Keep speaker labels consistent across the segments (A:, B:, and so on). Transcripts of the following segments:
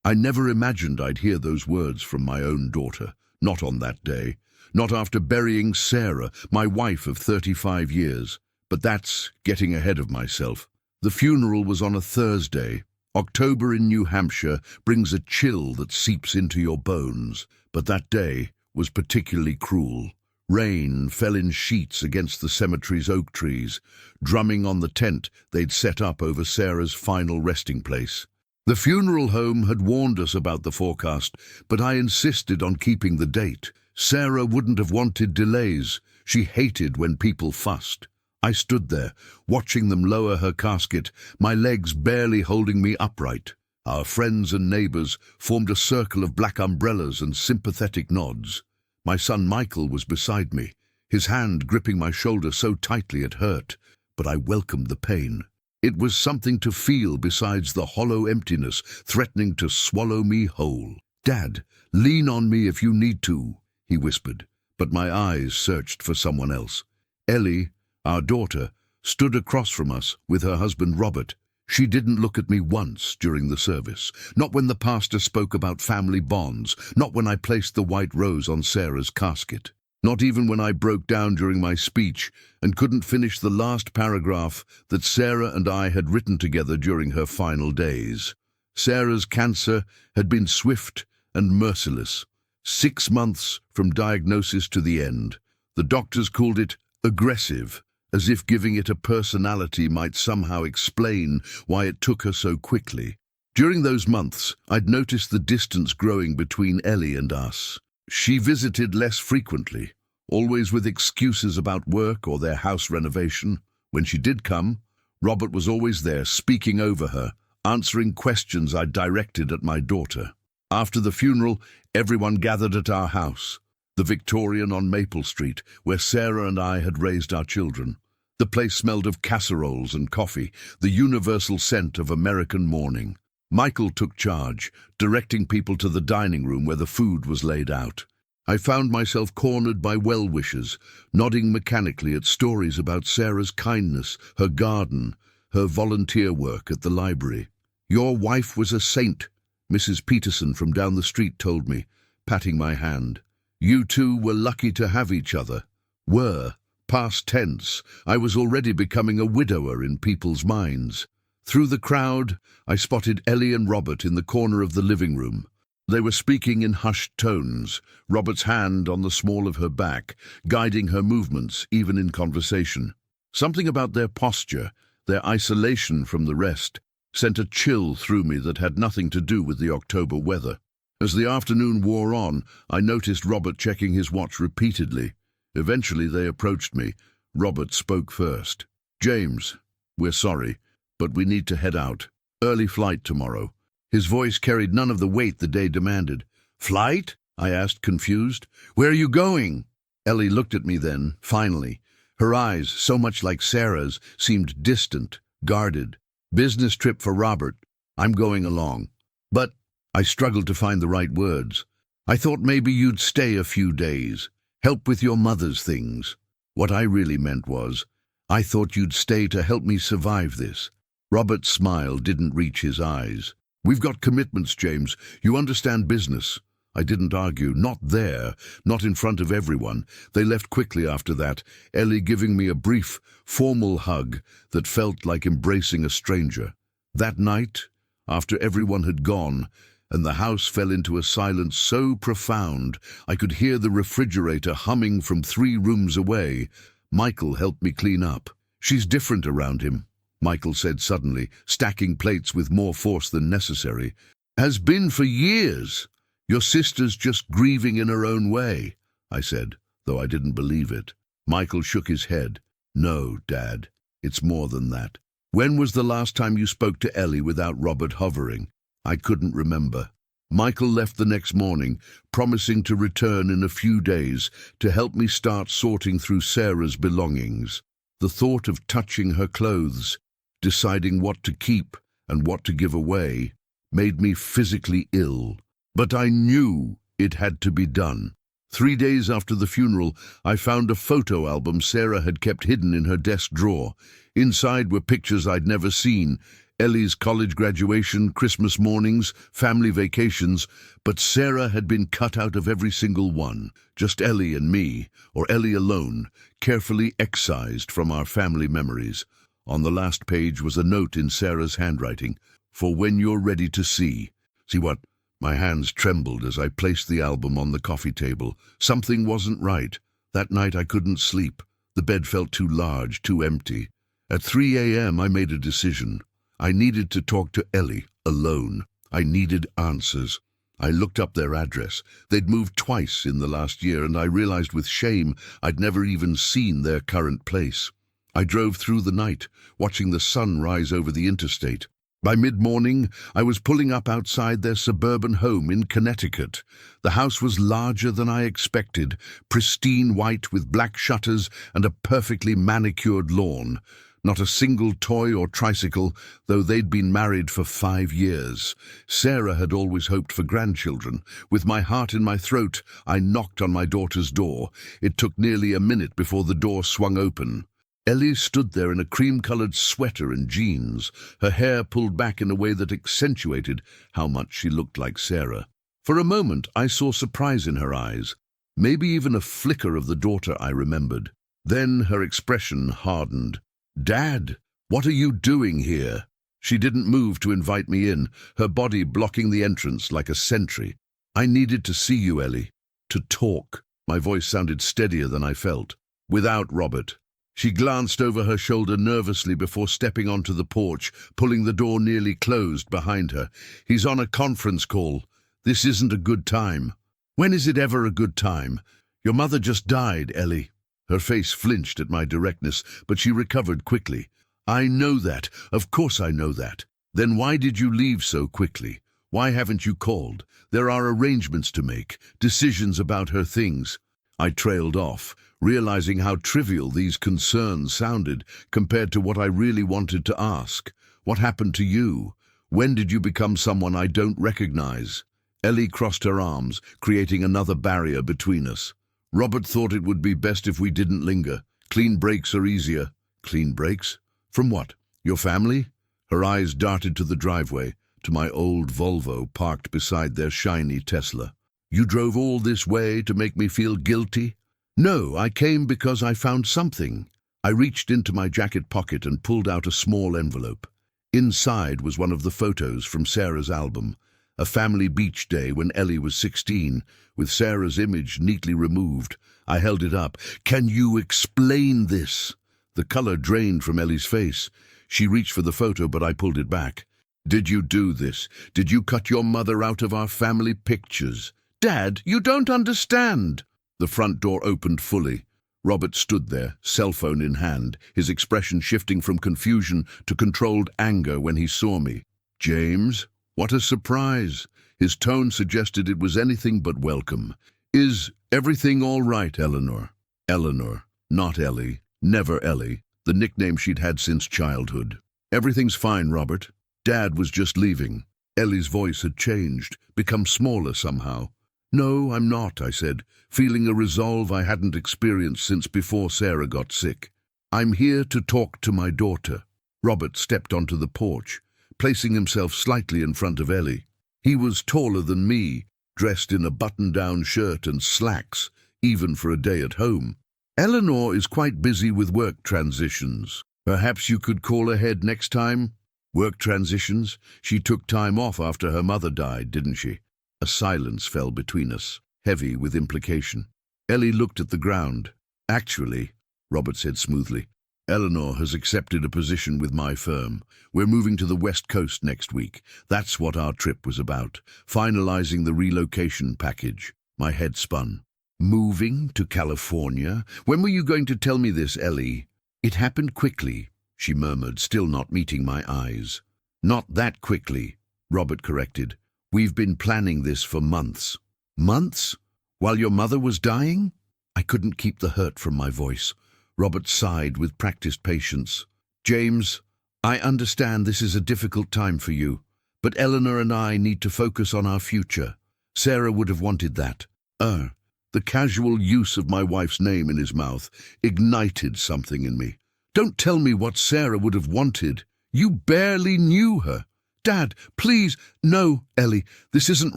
A: I never imagined I'd hear those words from my own daughter, not on that day, not after burying Sarah, my wife of 35 years. But that's getting ahead of myself. The funeral was on a Thursday. October in New Hampshire brings a chill that seeps into your bones, but that day was particularly cruel. Rain fell in sheets against the cemetery's oak trees, drumming on the tent they'd set up over Sarah's final resting place. The funeral home had warned us about the forecast, but I insisted on keeping the date. Sarah wouldn't have wanted delays. She hated when people fussed. I stood there, watching them lower her casket, my legs barely holding me upright. Our friends and neighbors formed a circle of black umbrellas and sympathetic nods. My son Michael was beside me, his hand gripping my shoulder so tightly it hurt, but I welcomed the pain. It was something to feel besides the hollow emptiness threatening to swallow me whole. "Dad, lean on me if you need to," he whispered, but my eyes searched for someone else. Ellie, our daughter, stood across from us with her husband Robert. She didn't look at me once during the service, not when the pastor spoke about family bonds, not when I placed the white rose on Sarah's casket, not even when I broke down during my speech and couldn't finish the last paragraph that Sarah and I had written together during her final days. Sarah's cancer had been swift and merciless. 6 months from diagnosis to the end. The doctors called it aggressive, as if giving it a personality might somehow explain why it took her so quickly. During those months, I'd noticed the distance growing between Ellie and us. She visited less frequently, always with excuses about work or their house renovation. When she did come, Robert was always there, speaking over her, answering questions I directed at my daughter. After the funeral, everyone gathered at our house, the Victorian on Maple Street, where Sarah and I had raised our children. The place smelled of casseroles and coffee, the universal scent of American morning. Michael took charge, directing people to the dining room where the food was laid out. I found myself cornered by well-wishers, nodding mechanically at stories about Sarah's kindness, her garden, her volunteer work at the library. "Your wife was a saint," Mrs. Peterson from down the street told me, patting my hand. "You two were lucky to have each other." Were. Past tense, I was already becoming a widower in people's minds. Through the crowd, I spotted Ellie and Robert in the corner of the living room. They were speaking in hushed tones, Robert's hand on the small of her back, guiding her movements, even in conversation. Something about their posture, their isolation from the rest, sent a chill through me that had nothing to do with the October weather. As the afternoon wore on, I noticed Robert checking his watch repeatedly. Eventually they approached me. Robert spoke first. "James, we're sorry, but we need to head out. Early flight tomorrow." His voice carried none of the weight the day demanded. "Flight?" I asked, confused. "Where are you going?" Ellie looked at me then, finally. Her eyes, so much like Sarah's, seemed distant, guarded. "Business trip for Robert. I'm going along." "But—" I struggled to find the right words. "I thought maybe you'd stay a few days. Help with your mother's things." What I really meant was, I thought you'd stay to help me survive this. Robert's smile didn't reach his eyes. "We've got commitments, James. You understand business." I didn't argue. Not there, not in front of everyone. They left quickly after that, Ellie giving me a brief, formal hug that felt like embracing a stranger. That night, after everyone had gone, and the house fell into a silence so profound I could hear the refrigerator humming from 3 rooms away, Michael helped me clean up. "She's different around him," Michael said suddenly, stacking plates with more force than necessary. "Has been for years. Your sister's just grieving in her own way," I said, though I didn't believe it. Michael shook his head. "No, Dad, it's more than that. When was the last time you spoke to Ellie without Robert hovering?" I couldn't remember. Michael left the next morning, promising to return in a few days to help me start sorting through Sarah's belongings. The thought of touching her clothes, deciding what to keep and what to give away, made me physically ill. But I knew it had to be done. 3 days after the funeral, I found a photo album Sarah had kept hidden in her desk drawer. Inside were pictures I'd never seen, Ellie's college graduation, Christmas mornings, family vacations, but Sarah had been cut out of every single one. Just Ellie and me, or Ellie alone, carefully excised from our family memories. On the last page was a note in Sarah's handwriting, "For when you're ready to see." See what? My hands trembled as I placed the album on the coffee table. Something wasn't right. That night I couldn't sleep. The bed felt too large, too empty. At 3 a.m. I made a decision. I needed to talk to Ellie, alone. I needed answers. I looked up their address. They'd moved twice in the last year, and I realized with shame I'd never even seen their current place. I drove through the night, watching the sun rise over the interstate. By mid-morning, I was pulling up outside their suburban home in Connecticut. The house was larger than I expected, pristine white with black shutters and a perfectly manicured lawn. Not a single toy or tricycle, though they'd been married for 5 years. Sarah had always hoped for grandchildren. With my heart in my throat, I knocked on my daughter's door. It took nearly a minute before the door swung open. Ellie stood there in a cream-colored sweater and jeans, her hair pulled back in a way that accentuated how much she looked like Sarah. For a moment, I saw surprise in her eyes, maybe even a flicker of the daughter I remembered. Then her expression hardened. "Dad, what are you doing here?" She didn't move to invite me in, her body blocking the entrance like a sentry. "I needed to see you, Ellie. To talk." My voice sounded steadier than I felt. "Without Robert." She glanced over her shoulder nervously before stepping onto the porch, pulling the door nearly closed behind her. "He's on a conference call. This isn't a good time." "When is it ever a good time? Your mother just died, Ellie." Her face flinched at my directness, but she recovered quickly. "I know that. Of course I know that. Then why did you leave so quickly? Why haven't you called? There are arrangements to make, decisions about her things." I trailed off, realizing how trivial these concerns sounded compared to what I really wanted to ask. "What happened to you? When did you become someone I don't recognize?" Ellie crossed her arms, creating another barrier between us. "Robert thought it would be best if we didn't linger. Clean breaks are easier." "Clean breaks? From what? Your family?" Her eyes darted to the driveway, to my old Volvo parked beside their shiny Tesla. "You drove all this way to make me feel guilty?" "No, I came because I found something." I reached into my jacket pocket and pulled out a small envelope. Inside was one of the photos from Sarah's album. A family beach day when Ellie was 16, with Sarah's image neatly removed. I held it up. "Can you explain this?" The color drained from Ellie's face. She reached for the photo, but I pulled it back. "Did you do this? Did you cut your mother out of our family pictures?" "Dad, you don't understand." The front door opened fully. Robert stood there, cell phone in hand, his expression shifting from confusion to controlled anger when he saw me. "James? What a surprise." His tone suggested it was anything but welcome. "Is everything all right, Eleanor?" Eleanor, not Ellie, never Ellie, the nickname she'd had since childhood. "Everything's fine, Robert. Dad was just leaving." Ellie's voice had changed, become smaller somehow. "No, I'm not," I said, feeling a resolve I hadn't experienced since before Sarah got sick. "I'm here to talk to my daughter." Robert stepped onto the porch, placing himself slightly in front of Ellie. He was taller than me, dressed in a button-down shirt and slacks, even for a day at home. "Eleanor is quite busy with work transitions. Perhaps you could call ahead next time?" "Work transitions? She took time off after her mother died, didn't she?" A silence fell between us, heavy with implication. Ellie looked at the ground. "Actually," Robert said smoothly, "Eleanor has accepted a position with my firm. We're moving to the West Coast next week. That's what our trip was about, finalizing the relocation package." My head spun. "Moving to California? When were you going to tell me this, Ellie?" "It happened quickly," she murmured, still not meeting my eyes. "Not that quickly," Robert corrected. "We've been planning this for months." "Months? While your mother was dying?" I couldn't keep the hurt from my voice. Robert sighed with practiced patience. "James, I understand this is a difficult time for you, but Eleanor and I need to focus on our future. Sarah would have wanted that." The casual use of my wife's name in his mouth ignited something in me. "Don't tell me what Sarah would have wanted." You barely knew her. Dad, please. No, Ellie, this isn't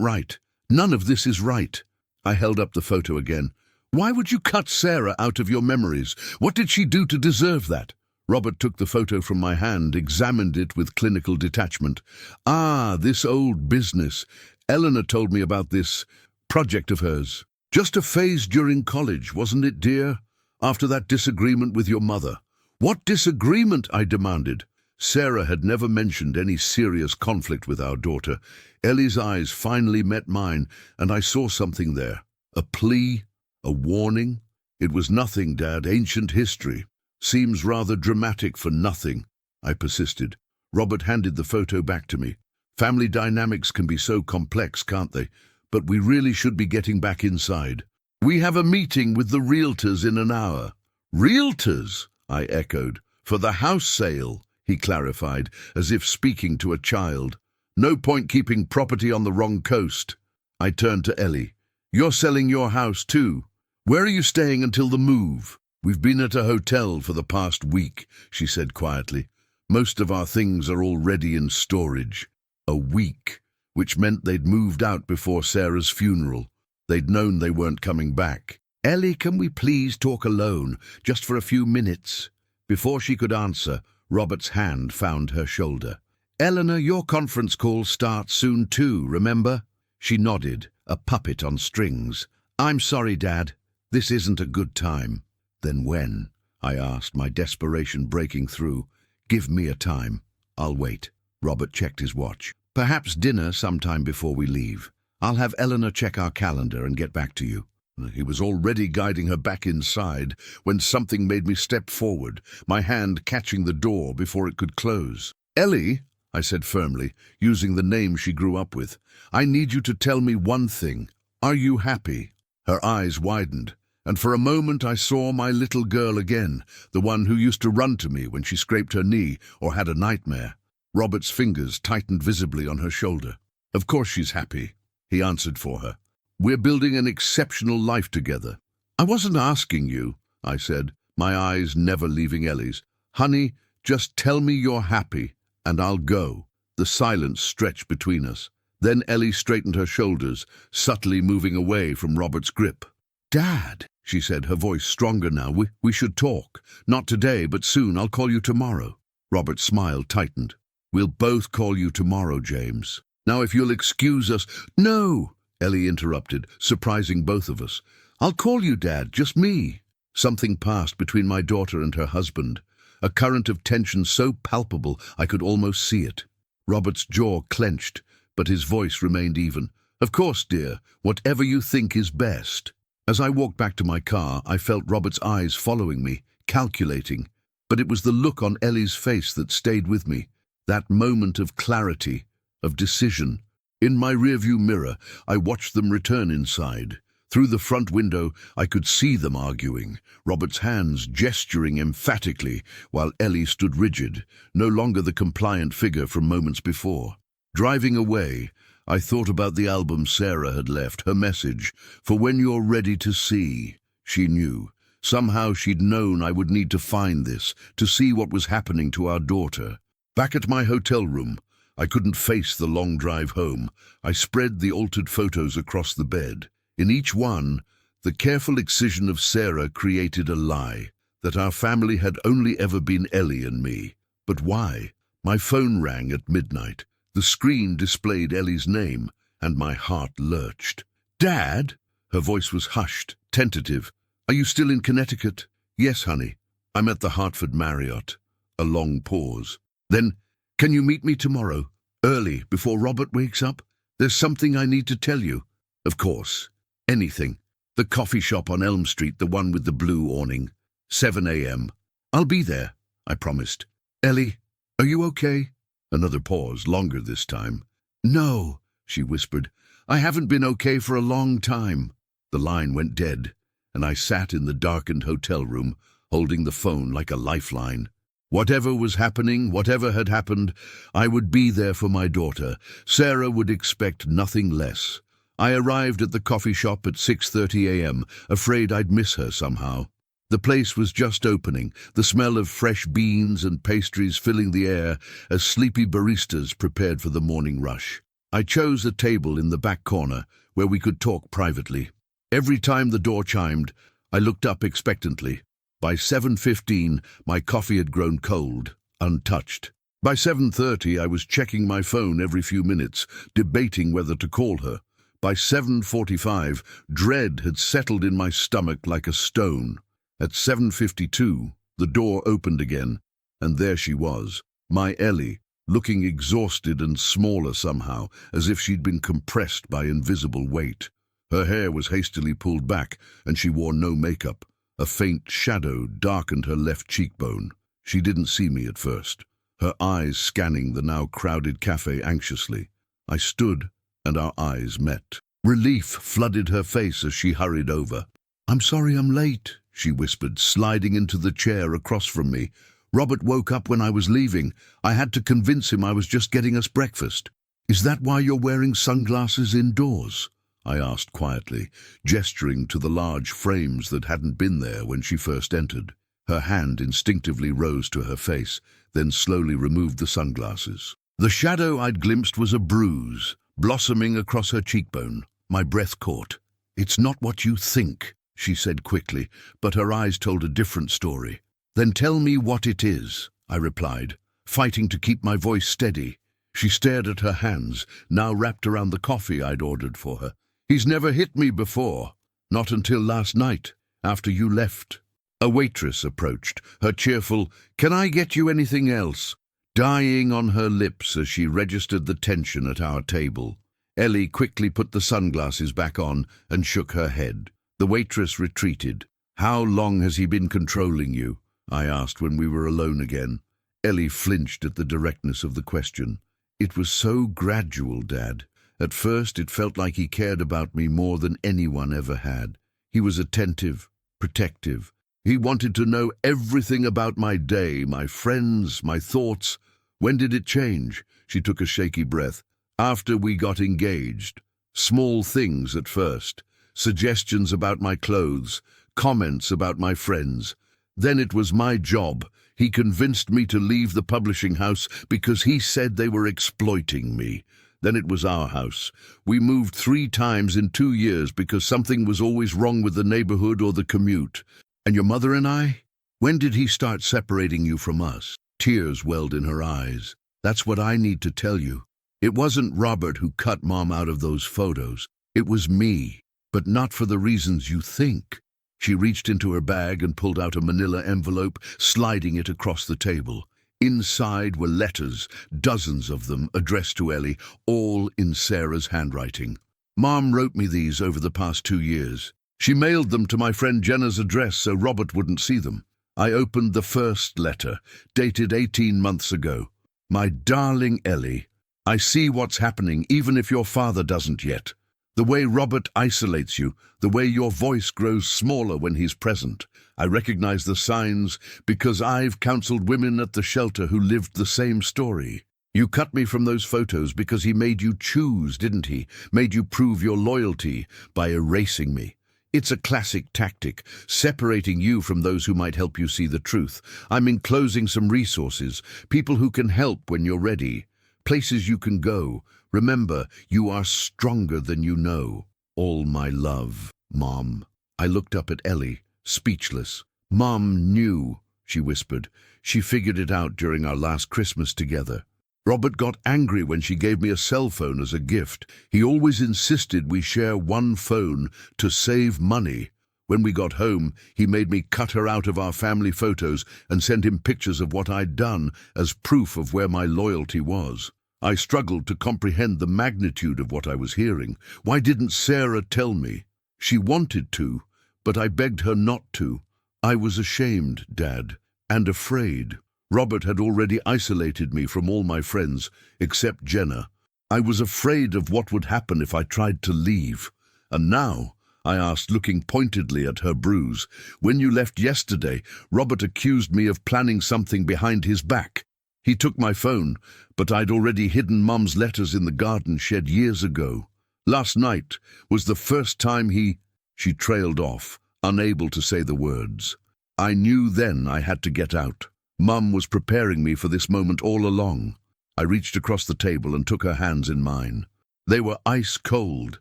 A: right. None of this is right. I held up the photo again. Why would you cut Sarah out of your memories? What did she do to deserve that? Robert took the photo from my hand, examined it with clinical detachment. Ah, this old business. Eleanor told me about this project of hers. Just a phase during college, wasn't it, dear? After that disagreement with your mother. What disagreement? I demanded. Sarah had never mentioned any serious conflict with our daughter. Ellie's eyes finally met mine, and I saw something there. A plea? A warning? It was nothing, Dad. Ancient history. Seems rather dramatic for nothing, I persisted. Robert handed the photo back to me. Family dynamics can be so complex, can't they? But we really should be getting back inside. We have a meeting with the realtors in an hour. Realtors? I echoed. For the house sale, he clarified, as if speaking to a child. No point keeping property on the wrong coast. I turned to Ellie. You're selling your house too. Where are you staying until the move? We've been at a hotel for the past week, she said quietly. Most of our things are already in storage. A week, which meant they'd moved out before Sarah's funeral. They'd known they weren't coming back. Ellie, can we please talk alone, just for a few minutes? Before she could answer, Robert's hand found her shoulder. Eleanor, your conference call starts soon too, remember? She nodded, a puppet on strings. I'm sorry, Dad. This isn't a good time. Then when? I asked, my desperation breaking through. Give me a time. I'll wait. Robert checked his watch. Perhaps dinner sometime before we leave. I'll have Eleanor check our calendar and get back to you. He was already guiding her back inside when something made me step forward, my hand catching the door before it could close. Ellie, I said firmly, using the name she grew up with, I need you to tell me one thing. Are you happy? Her eyes widened, and for a moment I saw my little girl again, the one who used to run to me when she scraped her knee or had a nightmare. Robert's fingers tightened visibly on her shoulder. Of course she's happy, he answered for her. We're building an exceptional life together. I wasn't asking you, I said, my eyes never leaving Ellie's. Honey, just tell me you're happy, and I'll go. The silence stretched between us. Then Ellie straightened her shoulders, subtly moving away from Robert's grip. Dad, she said, her voice stronger now, we should talk. Not today, but soon. I'll call you tomorrow. Robert's smile tightened. We'll both call you tomorrow, James. Now if you'll excuse us— No, Ellie interrupted, surprising both of us. I'll call you, Dad, just me. Something passed between my daughter and her husband, a current of tension so palpable I could almost see it. Robert's jaw clenched, but his voice remained even. Of course, dear, whatever you think is best. As I walked back to my car, I felt Robert's eyes following me, calculating. But it was the look on Ellie's face that stayed with me, that moment of clarity, of decision. In my rearview mirror, I watched them return inside. Through the front window, I could see them arguing, Robert's hands gesturing emphatically, while Ellie stood rigid, no longer the compliant figure from moments before. Driving away, I thought about the album Sarah had left, her message, for when you're ready to see. She knew. Somehow she'd known I would need to find this, to see what was happening to our daughter. Back at my hotel room, I couldn't face the long drive home. I spread the altered photos across the bed. In each one, the careful excision of Sarah created a lie, that our family had only ever been Ellie and me. But why? My phone rang at midnight. The screen displayed Ellie's name, and my heart lurched. Dad? Her voice was hushed, tentative. Are you still in Connecticut? Yes, honey. I'm at the Hartford Marriott. A long pause. Then, can you meet me tomorrow, early, before Robert wakes up? There's something I need to tell you. Of course. Anything. The coffee shop on Elm Street, the one with the blue awning. 7 a.m. I'll be there, I promised. Ellie, are you okay? Another pause, longer this time. No, she whispered. I haven't been okay for a long time. The line went dead, and I sat in the darkened hotel room, holding the phone like a lifeline. Whatever was happening, whatever had happened, I would be there for my daughter. Sarah would expect nothing less. I arrived at the coffee shop at 6:30 a.m., afraid I'd miss her somehow. The place was just opening, the smell of fresh beans and pastries filling the air as sleepy baristas prepared for the morning rush. I chose a table in the back corner where we could talk privately. Every time the door chimed, I looked up expectantly. By 7:15, my coffee had grown cold, untouched. By 7:30, I was checking my phone every few minutes, debating whether to call her. By 7:45, dread had settled in my stomach like a stone. At 7:52, the door opened again, and there she was, my Ellie, looking exhausted and smaller somehow, as if she'd been compressed by invisible weight. Her hair was hastily pulled back, and she wore no makeup. A faint shadow darkened her left cheekbone. She didn't see me at first, her eyes scanning the now crowded cafe anxiously. I stood, and our eyes met. Relief flooded her face as she hurried over. "I'm sorry I'm late," she whispered, sliding into the chair across from me. "Robert woke up when I was leaving. I had to convince him I was just getting us breakfast." "Is that why you're wearing sunglasses indoors?" I asked quietly, gesturing to the large frames that hadn't been there when she first entered. Her hand instinctively rose to her face, then slowly removed the sunglasses. The shadow I'd glimpsed was a bruise, blossoming across her cheekbone. My breath caught. "It's not what you think," she said quickly, but her eyes told a different story. "Then tell me what it is," I replied, fighting to keep my voice steady. She stared at her hands, now wrapped around the coffee I'd ordered for her. "He's never hit me before. Not until last night, after you left." A waitress approached, her cheerful, "Can I get you anything else?" dying on her lips as she registered the tension at our table. Ellie quickly put the sunglasses back on and shook her head. The waitress retreated. "How long has he been controlling you?" I asked when we were alone again. Ellie flinched at the directness of the question. "It was so gradual, Dad. At first it felt like he cared about me more than anyone ever had. He was attentive, protective. He wanted to know everything about my day, my friends, my thoughts." "When did it change?" She took a shaky breath. "After we got engaged. Small things at first. Suggestions about my clothes, comments about my friends. Then it was my job. He convinced me to leave the publishing house because he said they were exploiting me. Then it was our house. We moved 3 times in 2 years because something was always wrong with the neighborhood or the commute. And your mother and I? When did he start separating you from us?" Tears welled in her eyes. "That's what I need to tell you. It wasn't Robert who cut Mom out of those photos. It was me, but not for the reasons you think." She reached into her bag and pulled out a manila envelope, sliding it across the table. Inside were letters, dozens of them, addressed to Ellie, all in Sarah's handwriting. "Mom wrote me these over the past 2 years. She mailed them to my friend Jenna's address so Robert wouldn't see them. I opened the first letter, dated 18 months ago. My darling Ellie, I see what's happening even if your father doesn't yet. The way Robert isolates you, the way your voice grows smaller when he's present. I recognize the signs because I've counseled women at the shelter who lived the same story. You cut me from those photos because he made you choose, didn't he? Made you prove your loyalty by erasing me. It's a classic tactic, separating you from those who might help you see the truth. I'm enclosing some resources, people who can help when you're ready, places you can go. Remember, you are stronger than you know. All my love, Mom." I looked up at Ellie, speechless. "Mom knew," she whispered. "She figured it out during our last Christmas together. Robert got angry when she gave me a cell phone as a gift. He always insisted we share one phone to save money. When we got home, he made me cut her out of our family photos and send him pictures of what I'd done as proof of where my loyalty was. I struggled to comprehend the magnitude of what I was hearing. Why didn't Sarah tell me? She wanted to, but I begged her not to. I was ashamed, Dad, and afraid. Robert had already isolated me from all my friends, except Jenna. I was afraid of what would happen if I tried to leave. And now, I asked, looking pointedly at her bruise, when you left yesterday, Robert accused me of planning something behind his back. He took my phone, but I'd already hidden Mum's letters in the garden shed years ago. Last night was the first time he... She trailed off, unable to say the words. I knew then I had to get out. Mum was preparing me for this moment all along. I reached across the table and took her hands in mine. They were ice cold.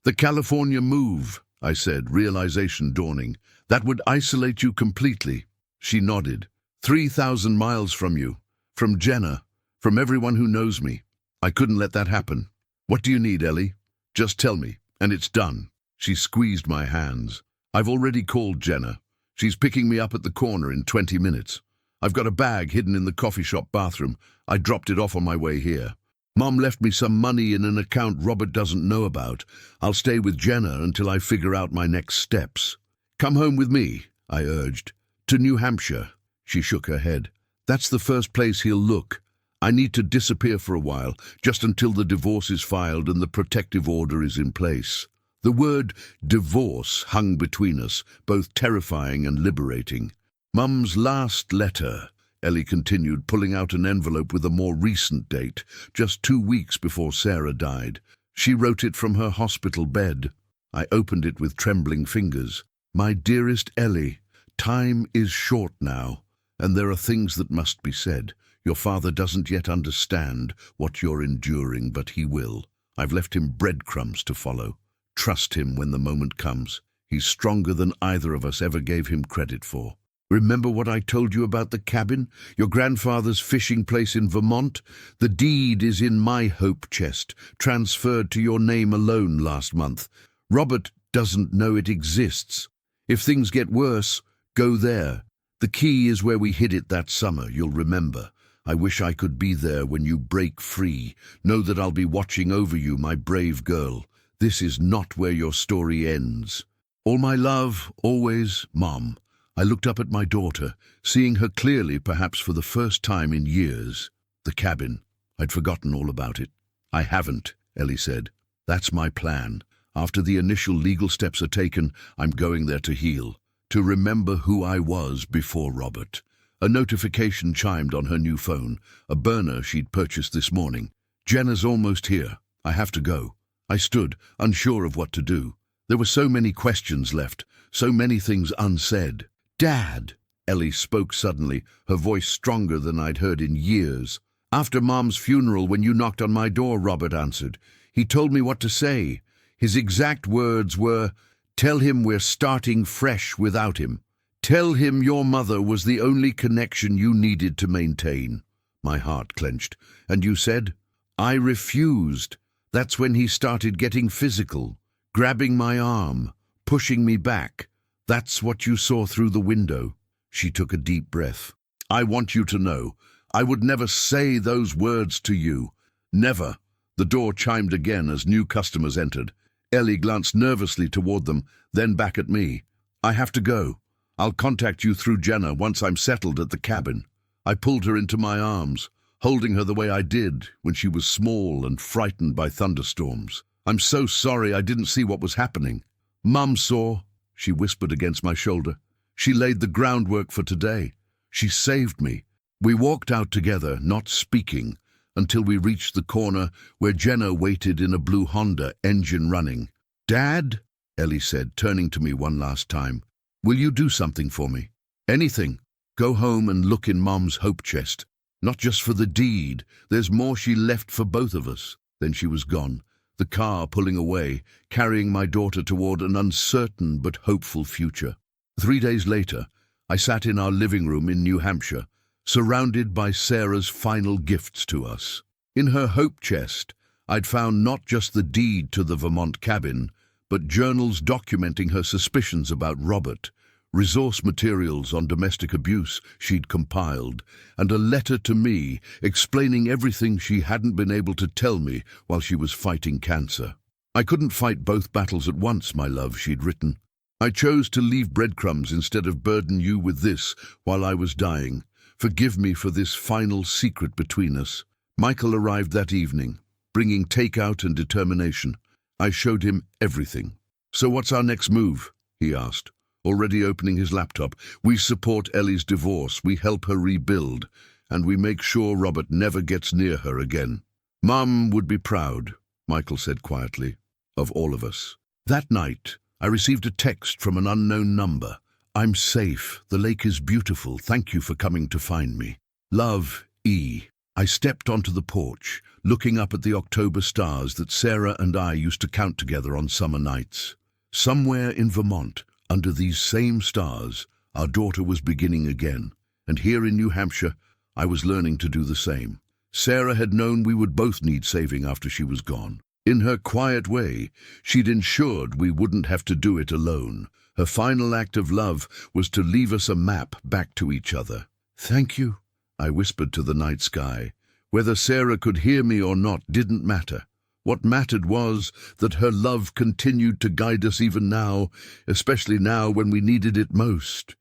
A: "The California move," I said, realization dawning. "That would isolate you completely." She nodded. 3,000 miles from you, from Jenna, from everyone who knows me. I couldn't let that happen. "What do you need, Ellie? Just tell me, and it's done." She squeezed my hands. "I've already called Jenna. She's picking me up at the corner in 20 minutes. I've got a bag hidden in the coffee shop bathroom. I dropped it off on my way here. Mom left me some money in an account Robert doesn't know about. I'll stay with Jenna until I figure out my next steps." "Come home with me," I urged. "To New Hampshire." She shook her head. "That's the first place he'll look. I need to disappear for a while, just until the divorce is filed and the protective order is in place." The word divorce hung between us, both terrifying and liberating. "Mum's last letter," Ellie continued, pulling out an envelope with a more recent date, just 2 weeks before Sarah died. She wrote it from her hospital bed. I opened it with trembling fingers. "My dearest Ellie, time is short now, and there are things that must be said. Your father doesn't yet understand what you're enduring, but he will. I've left him breadcrumbs to follow. Trust him when the moment comes. He's stronger than either of us ever gave him credit for. Remember what I told you about the cabin? Your grandfather's fishing place in Vermont? The deed is in my hope chest, transferred to your name alone last month. Robert doesn't know it exists. If things get worse, go there. The key is where we hid it that summer, you'll remember. I wish I could be there when you break free. Know that I'll be watching over you, my brave girl. This is not where your story ends. All my love, always, Mom." I looked up at my daughter, seeing her clearly perhaps for the first time in years. The cabin. I'd forgotten all about it. "I haven't," Ellie said. "That's my plan. After the initial legal steps are taken, I'm going there to heal, to remember who I was before Robert." A notification chimed on her new phone, a burner she'd purchased this morning. "Jenna's almost here. I have to go." I stood, unsure of what to do. There were so many questions left, so many things unsaid. "Dad," Ellie spoke suddenly, her voice stronger than I'd heard in years. "After Mom's funeral, when you knocked on my door," Robert answered. "He told me what to say. His exact words were, 'Tell him we're starting fresh without him. Tell him your mother was the only connection you needed to maintain.'" My heart clenched. "And you said?" "I refused. That's when he started getting physical, grabbing my arm, pushing me back. That's what you saw through the window." She took a deep breath. "I want you to know, I would never say those words to you. Never." The door chimed again as new customers entered. Ellie glanced nervously toward them, then back at me. "I have to go. I'll contact you through Jenna once I'm settled at the cabin." I pulled her into my arms, holding her the way I did when she was small and frightened by thunderstorms. "I'm so sorry I didn't see what was happening." "Mum saw," she whispered against my shoulder. "She laid the groundwork for today. She saved me." We walked out together, not speaking, until we reached the corner where Jenna waited in a blue Honda, engine running. "Dad," Ellie said, turning to me one last time, "will you do something for me? Anything. Go home and look in Mom's hope chest. Not just for the deed. There's more she left for both of us." Then she was gone, the car pulling away, carrying my daughter toward an uncertain but hopeful future. 3 days later, I sat in our living room in New Hampshire, surrounded by Sarah's final gifts to us. In her hope chest, I'd found not just the deed to the Vermont cabin, but journals documenting her suspicions about Robert, resource materials on domestic abuse she'd compiled, and a letter to me explaining everything she hadn't been able to tell me while she was fighting cancer. "I couldn't fight both battles at once, my love," she'd written. "I chose to leave breadcrumbs instead of burden you with this while I was dying. Forgive me for this final secret between us." Michael arrived that evening, bringing takeout and determination. I showed him everything. "So what's our next move?" he asked, already opening his laptop. "We support Ellie's divorce, we help her rebuild, and we make sure Robert never gets near her again." "Mum would be proud," Michael said quietly, "of all of us." That night, I received a text from an unknown number. I'm safe. The lake is beautiful. Thank you for coming to find me. Love, E. I stepped onto the porch, looking up at the October stars that Sarah and I used to count together on summer nights. Somewhere in Vermont, under these same stars, our daughter was beginning again. And here in New Hampshire, I was learning to do the same. Sarah had known we would both need saving after she was gone. In her quiet way, she'd ensured we wouldn't have to do it alone. Her final act of love was to leave us a map back to each other. Thank you, I whispered to the night sky. Whether Sarah could hear me or not didn't matter. What mattered was that her love continued to guide us even now, especially now when we needed it most.